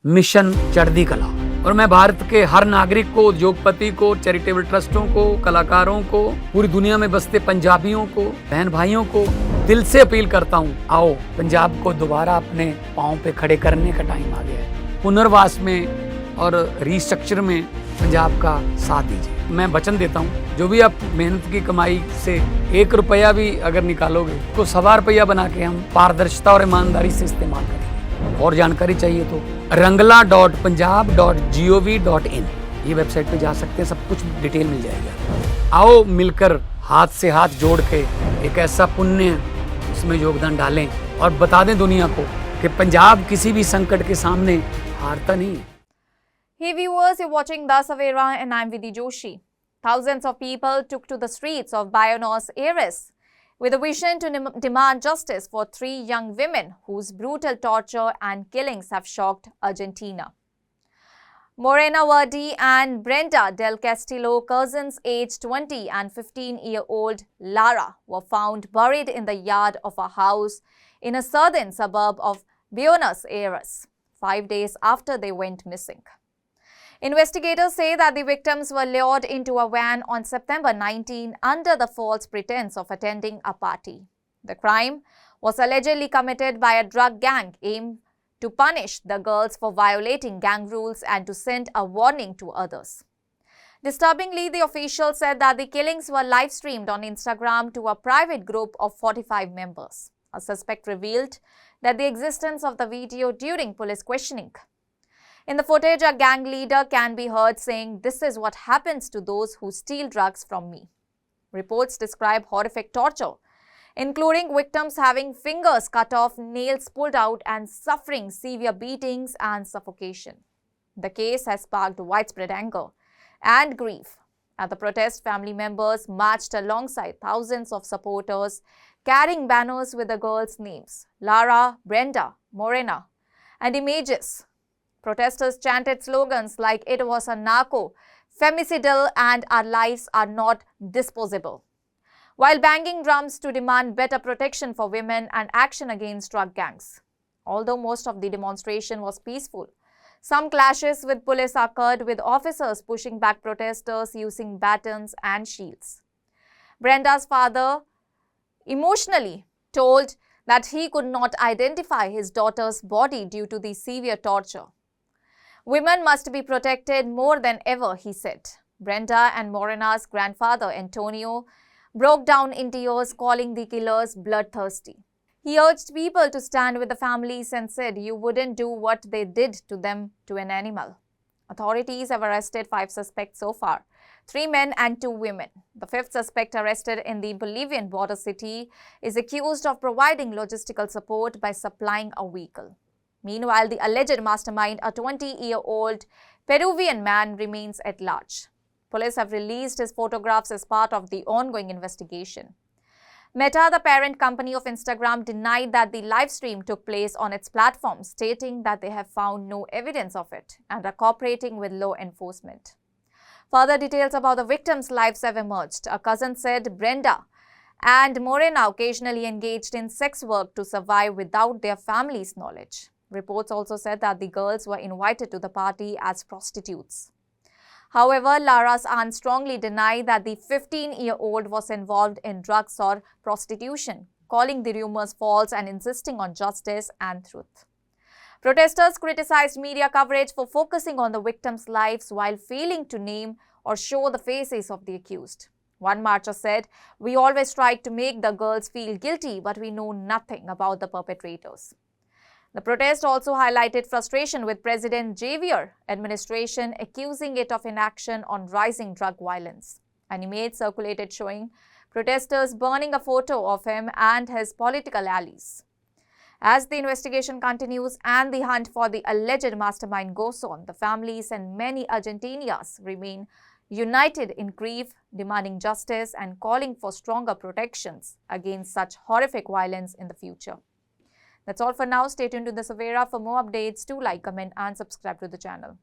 Mission चढ़ती कला। और मैं भारत के हर नागरिक को, उद्योगपति को, चैरिटेबल ट्रस्टों को, कलाकारों को, पूरी दुनिया में बसते पंजाबियों को, बहन भाइयों को दिल से अपील करता हूँ, आओ पंजाब को दोबारा अपने पाँव पे खड़े करने का टाइम आ गया है। पुनर्वास में और रिस्ट्रक्चर में पंजाब का साथ दीजिए। मैं वचन देता हूँ, जो भी आप मेहनत की कमाई से 1 रुपया भी अगर निकालोगे तो 1.25 रुपया बना के हम पारदर्शिता और ईमानदारी से इस्तेमाल करेंगे। और जानकारी चाहिए तो rangla.punjab.gov.in ये वेबसाइट पे जा सकते हैं, सब कुछ डिटेल मिल जाएगा। आओ मिलकर हाथ से हाथ जोड़ के एक ऐसा पुण्य उसमें योगदान डालें और बता दें दुनिया को कि पंजाब किसी भी संकट के सामने हारता नहीं है। Hey viewers, you're watching The Savera and I'm Vidhi Joshi. Thousands of people took to the streets of Buenos Aires with a vision to demand justice for 3 young women whose brutal torture and killings have shocked Argentina. Morena Verdi and Brenda del Castillo, cousins aged 20 and 15-year-old Lara, were found buried in the yard of a house in a southern suburb of Buenos Aires 5 days after they went missing. Investigators say that the victims were lured into a van on September 19 under the false pretense of attending a party. The crime was allegedly committed by a drug gang aimed to punish the girls for violating gang rules and to send a warning to others. Disturbingly, the officials said that the killings were live-streamed on Instagram to a private group of 45 members. A suspect revealed that the existence of the video during police questioning. In the footage, a gang leader can be heard saying, "This is what happens to those who steal drugs from me." Reports describe horrific torture, including victims having fingers cut off, nails pulled out, and suffering severe beatings and suffocation. The case has sparked widespread anger and grief. At the protest, family members marched alongside thousands of supporters carrying banners with the girls' names, Lara, Brenda, Morena, and images. Protesters chanted slogans like "It was a narco, femicidal, and our lives are not disposable," while banging drums to demand better protection for women and action against drug gangs. Although most of the demonstration was peaceful, some clashes with police occurred, with officers pushing back protesters using batons and shields. Brenda's father emotionally told that he could not identify his daughter's body due to the severe torture. "Women must be protected more than ever," he said. Brenda and Morena's grandfather, Antonio, broke down in tears, calling the killers bloodthirsty. He urged people to stand with the families and said, "You wouldn't do what they did to them to an animal." Authorities have arrested 5 suspects so far, 3 men and 2 women. The 5th suspect, arrested in the Bolivian border city, is accused of providing logistical support by supplying a vehicle. Meanwhile, the alleged mastermind, a 20-year-old Peruvian man, remains at large. Police have released his photographs as part of the ongoing investigation. Meta, the parent company of Instagram, denied that the live stream took place on its platform, stating that they have found no evidence of it and are cooperating with law enforcement. Further details about the victims' lives have emerged. A cousin said Brenda and Morena occasionally engaged in sex work to survive without their family's knowledge. Reports also said that the girls were invited to the party as prostitutes. However, Lara's aunt strongly denied that the 15-year-old was involved in drugs or prostitution, calling the rumors false and insisting on justice and truth. Protesters criticized media coverage for focusing on the victims' lives while failing to name or show the faces of the accused. One marcher said, "We always tried to make the girls feel guilty, but we know nothing about the perpetrators." The protest also highlighted frustration with President Javier's administration, accusing it of inaction on rising drug violence. An image circulated showing protesters burning a photo of him and his political allies. As the investigation continues and the hunt for the alleged mastermind goes on, the families and many Argentinians remain united in grief, demanding justice and calling for stronger protections against such horrific violence in the future. That's all for now. Stay tuned to The Savera for more updates. Do like, comment and subscribe to the channel.